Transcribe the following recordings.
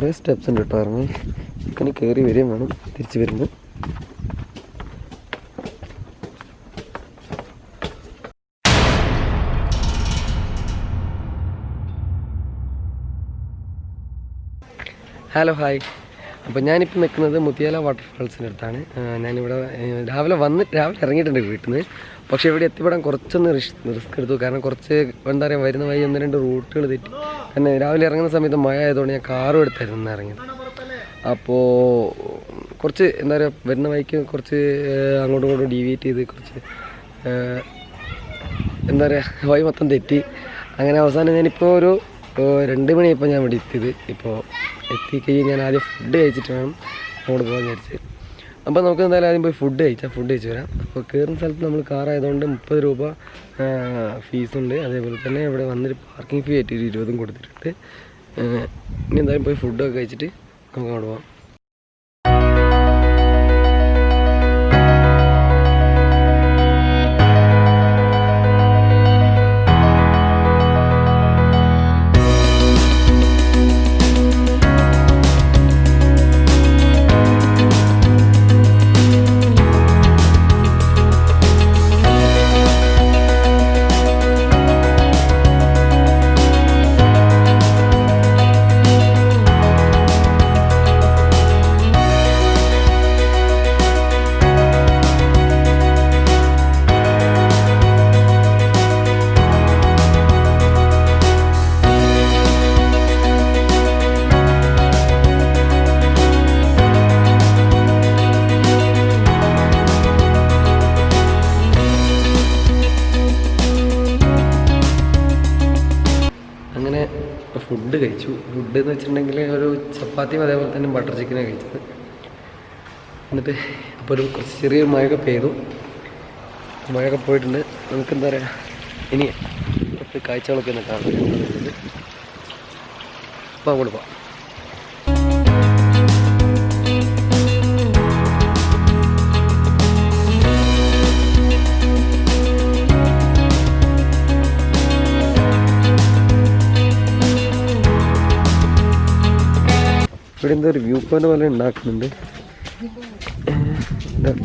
കുറേ സ്റ്റെപ്സ് ഉണ്ട് കേട്ടോ ഇറങ്ങി. ഇനി കയറി വരികയും വേണം തിരിച്ച് വരുമ്പോൾ. Hello hi. അപ്പോൾ ഞാനിപ്പോൾ നിൽക്കുന്നത് മുത്തിയാല വാട്ടർഫാൾസിൻ്റെ അടുത്താണ്. ഞാനിവിടെ രാവിലെ ഇറങ്ങിയിട്ടുണ്ട് വീട്ടിൽ നിന്ന്. പക്ഷേ ഇവിടെ എത്തിപ്പെടാൻ കുറച്ചൊന്ന് റിസ്ക് എടുത്തു. കാരണം കുറച്ച് എന്താ പറയുക, വരുന്ന വഴി 1-2 റൂട്ടുകൾ തെറ്റി. കാരണം രാവിലെ ഇറങ്ങുന്ന സമയത്ത് മഴ ആയതുകൊണ്ട് ഞാൻ കാറും എടുത്തായിരുന്നു ഇറങ്ങിയത്. അപ്പോൾ കുറച്ച് എന്താ പറയുക, വരുന്ന വഴിക്ക് കുറച്ച് അങ്ങോട്ടും ഇങ്ങോട്ടും ഡീവിയേറ്റ് ചെയ്ത് കുറച്ച് എന്താ പറയുക, വഴി മൊത്തം തെറ്റി. അങ്ങനെ അവസാനം ഞാനിപ്പോൾ ഒരു 2 മണിയായപ്പോൾ ഞാൻ ഇവിടെ എത്തിയത്. ഇപ്പോൾ എത്തിക്കഴിഞ്ഞ് ഞാൻ ആദ്യം ഫുഡ് കഴിച്ചിട്ട് വേണം അങ്ങോട്ട് പോകാൻ വിചാരിച്ചത്. അപ്പോൾ നമുക്ക് എന്തായാലും ആദ്യം പോയി ഫുഡ് കഴിച്ച് വരാം. അപ്പോൾ കയറുന്ന സ്ഥലത്ത് നമ്മൾ കാറായതുകൊണ്ട് 30 രൂപ ഫീസുണ്ട്. അതേപോലെ തന്നെ ഇവിടെ വന്നിട്ട് പാർക്കിംഗ് ഫീ ആയിട്ട് 20 കൊടുത്തിട്ടുണ്ട്. ഇനി എന്തായാലും പോയി ഫുഡൊക്കെ കഴിച്ചിട്ട് നമുക്ക് അങ്ങോട്ട് പോകാം. ഫുഡ് കഴിച്ചു. ഫുഡ് എന്ന് വെച്ചിട്ടുണ്ടെങ്കിൽ ഒരു ചപ്പാത്തിയും അതേപോലെ തന്നെ ബട്ടർ ചിക്കനാണ് കഴിച്ചത്. എന്നിട്ട് അപ്പോൾ ഒരു കുറച്ച് ചെറിയ മഴയൊക്കെ പെയ്തു. മഴയൊക്കെ പോയിട്ടുണ്ട്. നമുക്ക് എന്താ പറയുക, ഇനി കുറച്ച് കാഴ്ചകളൊക്കെ ഒന്ന് കാണാൻ പറ്റുന്നുണ്ട്. അപ്പോൾ അങ്ങോട്ട് പോകാം. ഇവിടെ എന്താ ഒരു വ്യൂ പോയിന്റ് പോലെ ഉണ്ടാക്കുന്നുണ്ട്.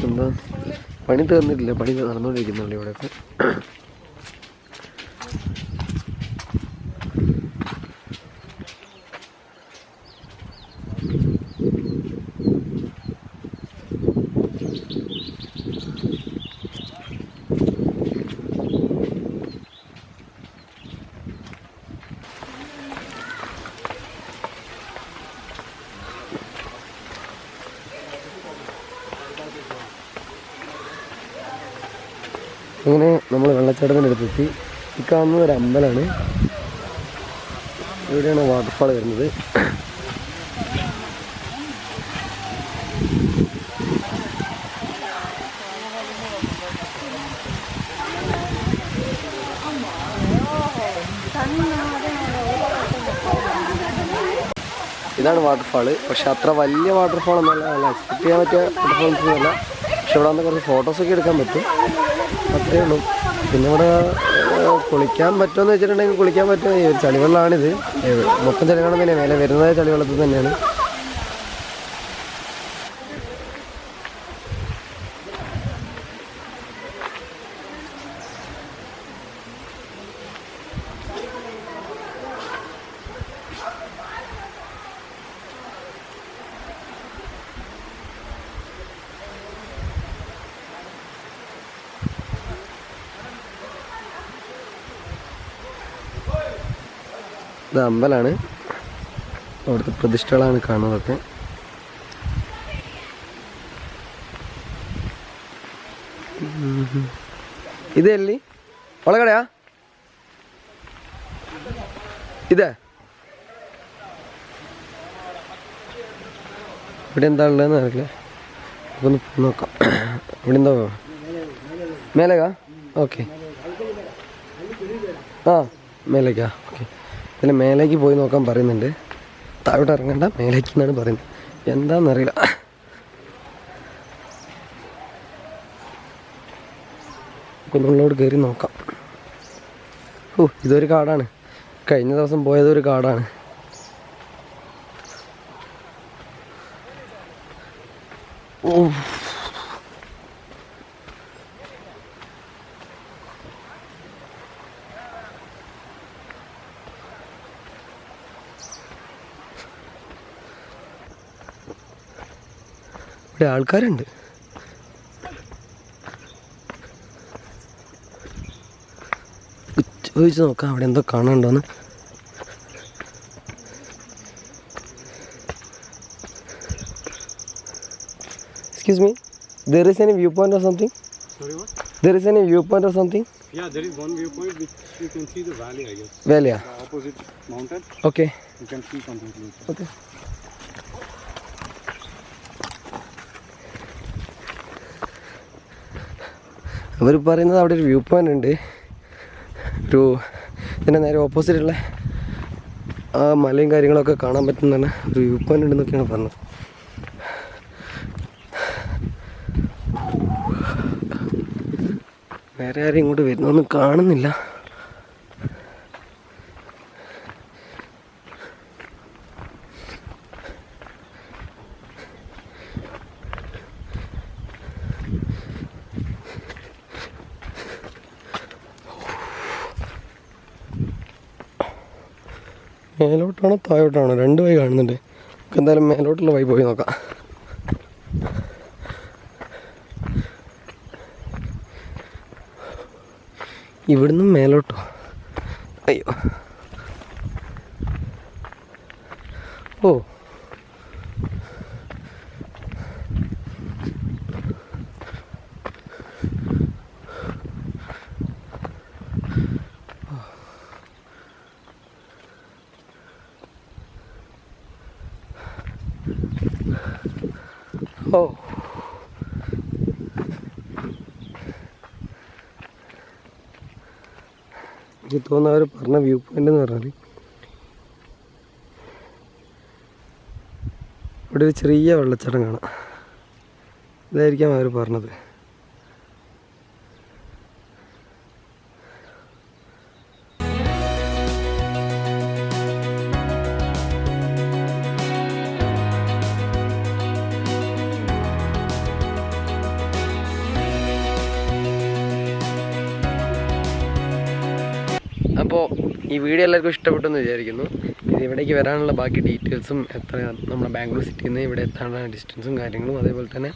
എന്താ പണി തീർന്നിട്ടില്ല, പണി നടന്നുകൊണ്ടിരിക്കുന്നുണ്ട് ഇവിടെയൊക്കെ. അങ്ങനെ നമ്മൾ വെള്ളച്ചാട്ടത്തിൻ്റെ അടുത്തെത്തി. ഈ കാണുന്നത് ഒരു അമ്പലമാണ്. ഇവിടെയാണ് വാട്ടർഫാൾ വരുന്നത്. ഇതാണ് വാട്ടർഫാള്. പക്ഷെ അത്ര വലിയ വാട്ടർഫാൾ ഒന്നല്ല, എക്സ്പെക്ട് ചെയ്യാൻ പറ്റിയ വാട്ടർഫാൾസ് ഒന്നുമല്ല. പക്ഷെ ഇവിടെ വന്ന് കുറച്ച് ഫോട്ടോസൊക്കെ എടുക്കാൻ പറ്റും, അത്രയേ ഉള്ളൂ. പിന്നെ ഇവിടെ കുളിക്കാൻ പറ്റുമെന്ന് വെച്ചിട്ടുണ്ടെങ്കിൽ കുളിക്കാൻ പറ്റും. ചളിവെള്ളമാണിത്, മൊത്തം ചളിവെള്ളം തന്നെയാണ്. മേലെ വരുന്നത് ചളിവെള്ളത്തിൽ തന്നെയാണ്. ഇത് അമ്പലമാണ്, അവിടുത്തെ പ്രതിഷ്ഠകളാണ് കാണുന്നതൊക്കെ. ഇതല്ലേ ഒളകടയാ? ഇതേ ഇവിടെ എന്താ ഉള്ളതെന്ന് അറിയില്ല, ഒന്ന് നോക്കാം. ഇവിടെ എന്താ മേലേക്കാ? ഓക്കെ, ആ മേലേക്കാ, ഓക്കെ. ഇതിൽ മേലേക്ക് പോയി നോക്കാൻ പറയുന്നുണ്ട്. താഴോട്ട് ഇറങ്ങണ്ട, മേലേക്ക് എന്നാണ് പറയുന്നത്. എന്താണെന്നറിയില്ല. കുന്നുള്ളോട് കയറി നോക്കാം. ഓ, ഇതൊരു കാടാണ്. കഴിഞ്ഞ ദിവസം പോയതൊരു കാടാണ്. ഇവിടെ ആൾക്കാരുണ്ട്. ചോദിച്ച് നോക്കാം അവിടെ എന്തോ കാണാനുണ്ടോന്ന്. Excuse me, there is any viewpoint or something? Sorry, what? There is any viewpoint or something? Yeah, there is one viewpoint which you can see the valley, I guess. Valley, yeah. The opposite mountain. Okay. You can see completely. Okay. അവർ പറയുന്നത് അവിടെ ഒരു view point ഉണ്ട്. ഇതിൻ്റെ നേരെ ഓപ്പോസിറ്റുള്ള ആ മലയും കാര്യങ്ങളൊക്കെ കാണാൻ പറ്റുന്നതാണ് ഒരു വ്യൂ പോയിൻ്റ് ഉണ്ടെന്നൊക്കെയാണ് പറഞ്ഞത്. വേറെ ആരും ഇങ്ങോട്ട് വരുന്നൊന്നും കാണുന്നില്ല. മേലോട്ടാണോ താഴോട്ടാണോ രണ്ട് വഴി കാണുന്നുണ്ട്. നമുക്ക് എന്തായാലും മേലോട്ടുള്ള വഴി പോയി നോക്കാം. ഇവിടുന്ന് മേലോട്ടോ? അയ്യോ, ഓ ഓ എനിക്ക് തോന്നുന്നു അവർ പറഞ്ഞ വ്യൂ പോയിൻ്റ് എന്ന് പറഞ്ഞാൽ ഇവിടെ ഒരു ചെറിയ വെള്ളച്ചാട്ടം കാണാം. ഇതായിരിക്കാം അവർ പറഞ്ഞത്. അപ്പോൾ ഈ വീഡിയോ എല്ലാവർക്കും ഇഷ്ടപ്പെട്ടെന്ന് വിചാരിക്കുന്നു. ഇത് ഇവിടേക്ക് വരാനുള്ള ബാക്കി ഡീറ്റെയിൽസും എത്ര നമ്മുടെ ബാംഗ്ലൂർ സിറ്റിയിൽ നിന്ന് ഇവിടെ എത്താനുള്ള ഡിസ്റ്റൻസും കാര്യങ്ങളും അതേപോലെ തന്നെ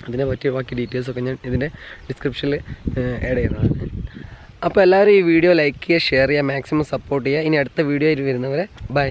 അതിനെ പറ്റിയ ബാക്കി ഡീറ്റെയിൽസൊക്കെ ഞാൻ ഇതിൻ്റെ ഡിസ്ക്രിപ്ഷനിൽ ആഡ് ചെയ്യുന്നതാണ്. അപ്പോൾ എല്ലാവരും ഈ വീഡിയോ ലൈക്ക് ചെയ്യുക, ഷെയർ ചെയ്യുക, മാക്സിമം സപ്പോർട്ട് ചെയ്യുക. ഇനി അടുത്ത വീഡിയോ ആയിട്ട് വരുന്നവരെ ബൈ.